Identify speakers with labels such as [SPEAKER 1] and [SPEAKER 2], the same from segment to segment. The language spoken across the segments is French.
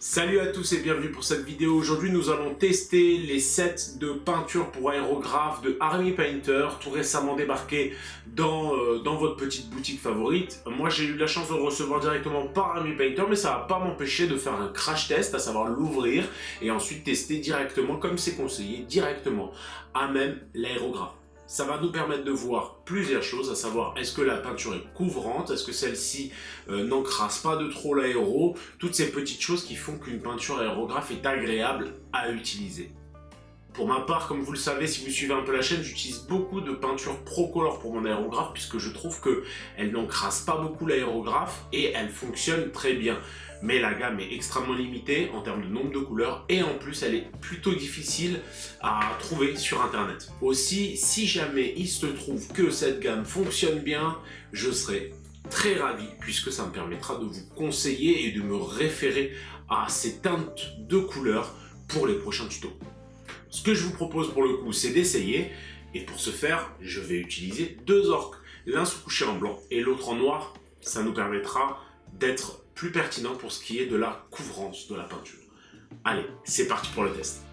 [SPEAKER 1] Salut à tous et bienvenue pour cette vidéo. Aujourd'hui nous allons tester les sets de peinture pour aérographe de Army Painter, tout récemment débarqué dans votre petite boutique favorite. Moi j'ai eu la chance de le recevoir directement par Army Painter, mais ça va pas m'empêcher de faire un crash test, à savoir l'ouvrir et ensuite tester directement, comme c'est conseillé, directement à même l'aérographe. Ça va nous permettre de voir plusieurs choses, à savoir est-ce que la peinture est couvrante, est-ce que celle-ci n'encrasse pas de trop l'aéro, toutes ces petites choses qui font qu'une peinture aérographe est agréable à utiliser. Pour ma part, comme vous le savez, si vous suivez un peu la chaîne, j'utilise beaucoup de peinture Procolor pour mon aérographe puisque je trouve qu'elle n'encrasse pas beaucoup l'aérographe et elle fonctionne très bien. Mais la gamme est extrêmement limitée en termes de nombre de couleurs et en plus elle est plutôt difficile à trouver sur internet. Aussi, si jamais il se trouve que cette gamme fonctionne bien, je serai très ravi puisque ça me permettra de vous conseiller et de me référer à ces teintes de couleurs pour les prochains tutos. Ce que je vous propose pour le coup, c'est d'essayer, et pour ce faire, je vais utiliser deux orques, l'un sous-couché en blanc et l'autre en noir. Ça nous permettra d'être plus pertinent pour ce qui est de la couvrance de la peinture. Allez, c'est parti pour le test.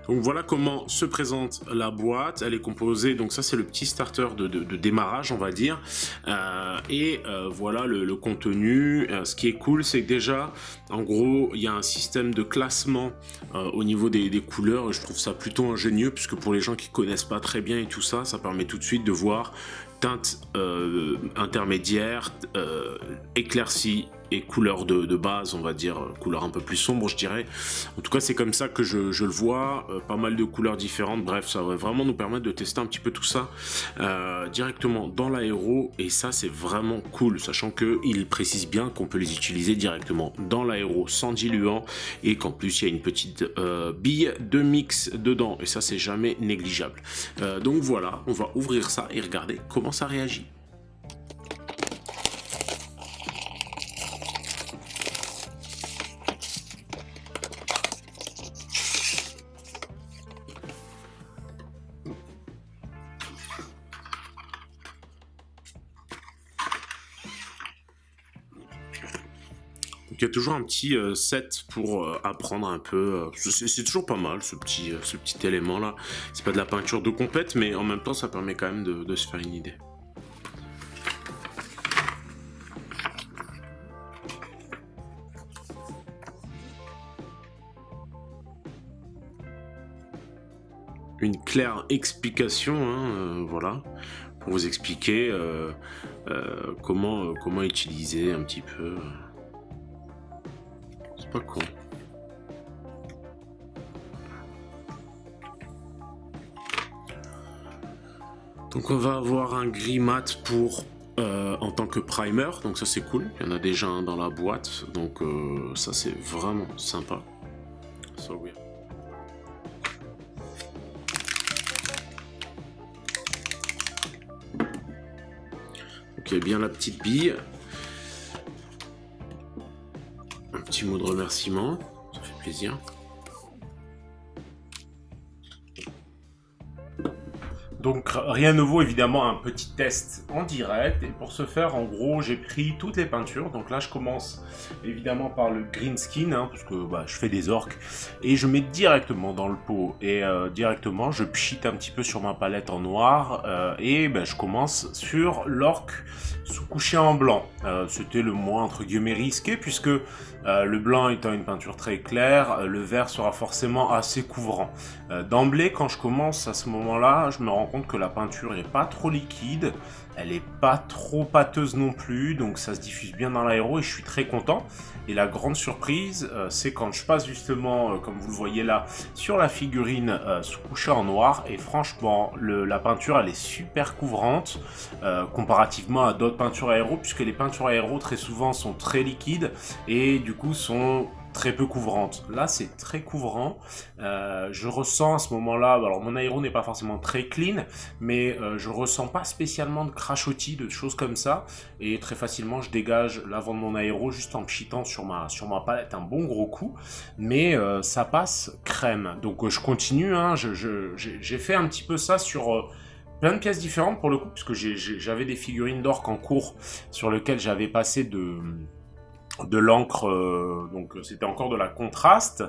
[SPEAKER 1] Donc voilà comment se présente la boîte. Elle est composée, donc ça c'est le petit starter de démarrage on va dire. Voilà le contenu. Ce qui est cool c'est que déjà en gros il y a un système de classement au niveau des couleurs. Et je trouve ça plutôt ingénieux puisque pour les gens qui connaissent pas très bien et tout ça, ça permet tout de suite de voir teinte intermédiaire, éclaircie et couleur de base, on va dire, couleur un peu plus sombre, je dirais. En tout cas, c'est comme ça que je le vois, pas mal de couleurs différentes. Bref, ça va vraiment nous permettre de tester un petit peu tout ça directement dans l'aéro. Et ça, c'est vraiment cool, sachant qu'il précise bien qu'on peut les utiliser directement dans l'aéro sans diluant et qu'en plus, il y a une petite bille de mix dedans. Et ça, c'est jamais négligeable. Donc voilà, on va ouvrir ça et regarder comment ça réagit. Donc il y a toujours un petit set pour apprendre un peu. C'est toujours pas mal ce petit élément là. C'est pas de la peinture de compète, mais en même temps ça permet quand même de se faire une idée. Une claire explication, hein, voilà, pour vous expliquer comment utiliser un petit peu. C'est pas con. Donc on va avoir un gris mat pour en tant que primer, donc ça c'est cool. Il y en a déjà un dans la boîte, donc ça c'est vraiment sympa. So weird. Ok, bien la petite bille. Un petit mot de remerciement, ça fait plaisir. Donc rien de nouveau, évidemment un petit test en direct, et pour ce faire en gros j'ai pris toutes les peintures. Donc là je commence évidemment par le green skin, parce que je fais des orques, et je mets directement dans le pot, et directement je pchite un petit peu sur ma palette en noir, et je commence sur l'orque sous-couché en blanc. C'était le moins entre guillemets risqué puisque le blanc étant une peinture très claire, le vert sera forcément assez couvrant. D'emblée, quand je commence à ce moment-là, je me rends compte que la peinture est pas trop liquide, elle est pas trop pâteuse non plus, donc ça se diffuse bien dans l'aéro et je suis très content. Et la grande surprise, c'est quand je passe justement, comme vous le voyez là, sur la figurine sous-couchée en noir, et franchement, la peinture elle est super couvrante comparativement à d'autres peintures aéro, puisque les peintures aéro très souvent sont très liquides et du coup sont très peu couvrantes. Là c'est très couvrant, je ressens à ce moment là, alors mon aéro n'est pas forcément très clean, mais je ressens pas spécialement de crachotis, de choses comme ça, et très facilement je dégage l'avant de mon aéro juste en pchitant sur ma palette un bon gros coup, mais ça passe crème. Donc je continue, j'ai fait un petit peu ça sur plein de pièces différentes pour le coup, puisque j'avais des figurines d'orques en cours sur lesquelles j'avais passé de l'encre, donc c'était encore de la contraste,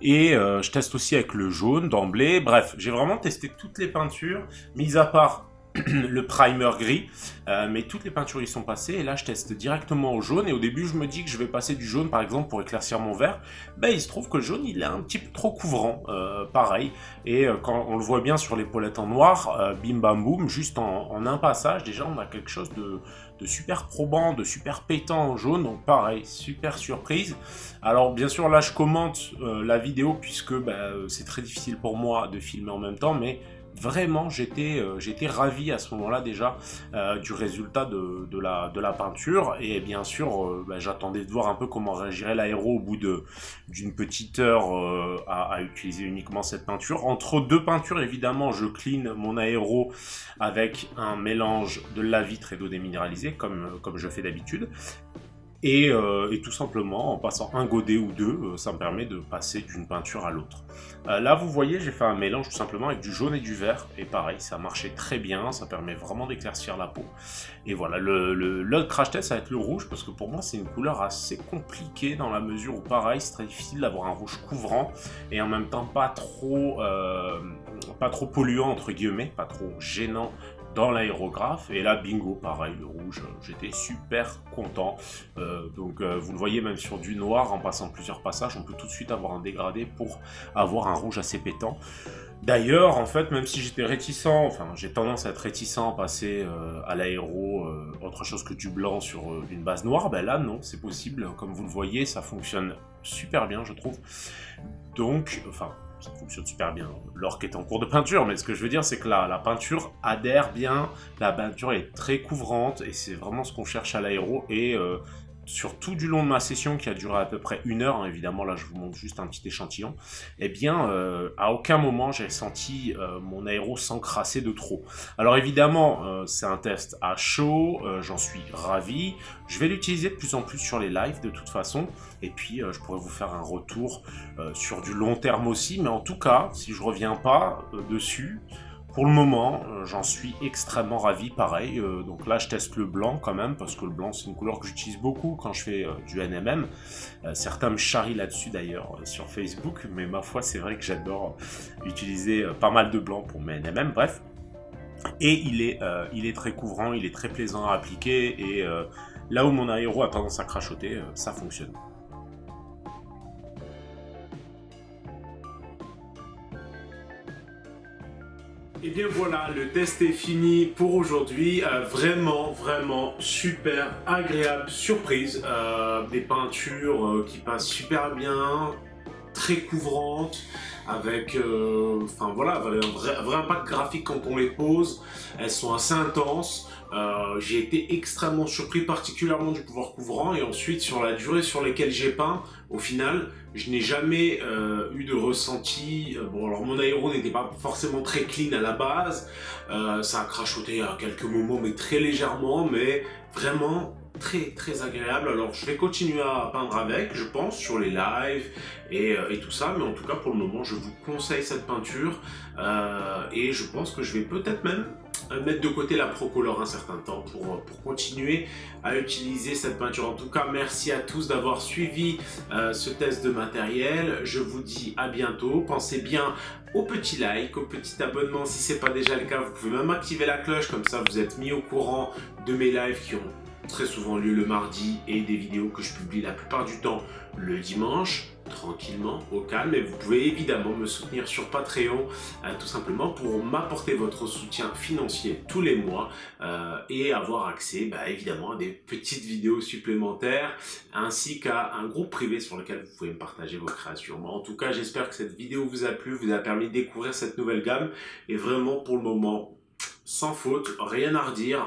[SPEAKER 1] et je teste aussi avec le jaune d'emblée. Bref, j'ai vraiment testé toutes les peintures, mis à part le primer gris, mais toutes les peintures y sont passées, et là je teste directement au jaune, et au début je me dis que je vais passer du jaune par exemple pour éclaircir mon verre. Ben il se trouve que le jaune il est un petit peu trop couvrant, pareil, et quand on le voit bien sur l'épaulette en noir, bim bam boum, juste en un passage déjà on a quelque chose de super probant, de super pétant en jaune, donc pareil, super surprise. Alors bien sûr là je commente la vidéo puisque c'est très difficile pour moi de filmer en même temps, mais vraiment j'étais ravi à ce moment-là déjà du résultat de la peinture, et bien sûr j'attendais de voir un peu comment réagirait l'aéro au bout d'une petite heure à utiliser uniquement cette peinture. Entre deux peintures évidemment je clean mon aéro avec un mélange de la vitre et d'eau déminéralisée comme je fais d'habitude. Et tout simplement, en passant un godet ou deux, ça me permet de passer d'une peinture à l'autre. Là, vous voyez, j'ai fait un mélange tout simplement avec du jaune et du vert. Et pareil, ça marchait très bien, ça permet vraiment d'éclaircir la peau. Et voilà, l'autre crash test, ça va être le rouge, parce que pour moi, c'est une couleur assez compliquée dans la mesure où, pareil, c'est très difficile d'avoir un rouge couvrant et en même temps pas trop polluant, entre guillemets, pas trop gênant dans l'aérographe. Et là bingo, pareil, le rouge, j'étais super content. Vous le voyez, même sur du noir, en passant plusieurs passages, on peut tout de suite avoir un dégradé pour avoir un rouge assez pétant. D'ailleurs, en fait, même si j'étais réticent, enfin j'ai tendance à être réticent à passer à l'aéro autre chose que du blanc sur une base noire, ben là non, c'est possible, comme vous le voyez, ça fonctionne super bien je trouve. Donc, enfin, ça fonctionne super bien, l'orque est en cours de peinture, mais ce que je veux dire c'est que la peinture adhère bien, la peinture est très couvrante, et c'est vraiment ce qu'on cherche à l'aéro, et sur tout du long de ma session qui a duré à peu près 1 heure, hein, évidemment là je vous montre juste un petit échantillon, eh bien à aucun moment j'ai senti mon aéro s'encrasser de trop. Alors évidemment c'est un test à chaud, j'en suis ravi, je vais l'utiliser de plus en plus sur les lives de toute façon, et puis je pourrais vous faire un retour sur du long terme aussi, mais en tout cas si je reviens pas dessus, pour le moment, j'en suis extrêmement ravi, pareil. Donc là, je teste le blanc quand même, parce que le blanc, c'est une couleur que j'utilise beaucoup quand je fais du NMM. Certains me charrient là-dessus d'ailleurs sur Facebook, mais ma foi, c'est vrai que j'adore utiliser pas mal de blanc pour mes NMM, bref. Et il est très couvrant, il est très plaisant à appliquer, et là où mon aéro a tendance à crachoter, ça fonctionne. Et bien voilà, le test est fini pour aujourd'hui. Vraiment super agréable surprise. Des peintures qui passent super bien, très couvrantes, avec enfin voilà, un vrai impact graphique quand on les pose. Elles sont assez intenses. J'ai été extrêmement surpris, particulièrement du pouvoir couvrant, et ensuite sur la durée sur laquelle j'ai peint, au final, je n'ai jamais eu de ressenti. Bon, alors mon aéro n'était pas forcément très clean à la base, ça a crachoté à quelques moments, mais très légèrement, mais vraiment très agréable. Alors je vais continuer à peindre avec, je pense, sur les lives et tout ça, mais en tout cas pour le moment je vous conseille cette peinture, et je pense que je vais peut-être même mettre de côté la Procolor un certain temps pour continuer à utiliser cette peinture. En tout cas, merci à tous d'avoir suivi ce test de matériel. Je vous dis à bientôt. Pensez bien au petit like, au petit abonnement si ce n'est pas déjà le cas. Vous pouvez même activer la cloche, comme ça vous êtes mis au courant de mes lives qui ont très souvent lieu le mardi, et des vidéos que je publie la plupart du temps le dimanche, tranquillement, au calme. Et vous pouvez évidemment me soutenir sur Patreon, tout simplement pour m'apporter votre soutien financier tous les mois, et avoir accès évidemment à des petites vidéos supplémentaires, ainsi qu'à un groupe privé sur lequel vous pouvez me partager vos créations. En tout cas, j'espère que cette vidéo vous a plu, vous a permis de découvrir cette nouvelle gamme, et vraiment pour le moment, sans faute, rien à redire.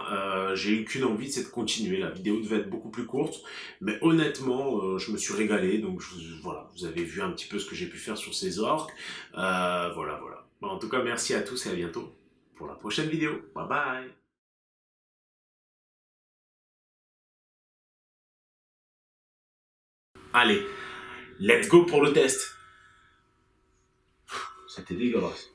[SPEAKER 1] J'ai eu qu'une envie, c'est de continuer. La vidéo devait être beaucoup plus courte, mais honnêtement, je me suis régalé. Donc voilà, vous avez vu un petit peu ce que j'ai pu faire sur ces orques. Voilà. Bon, en tout cas, merci à tous et à bientôt pour la prochaine vidéo. Bye bye. Allez, let's go pour le test. C'était dégueulasse.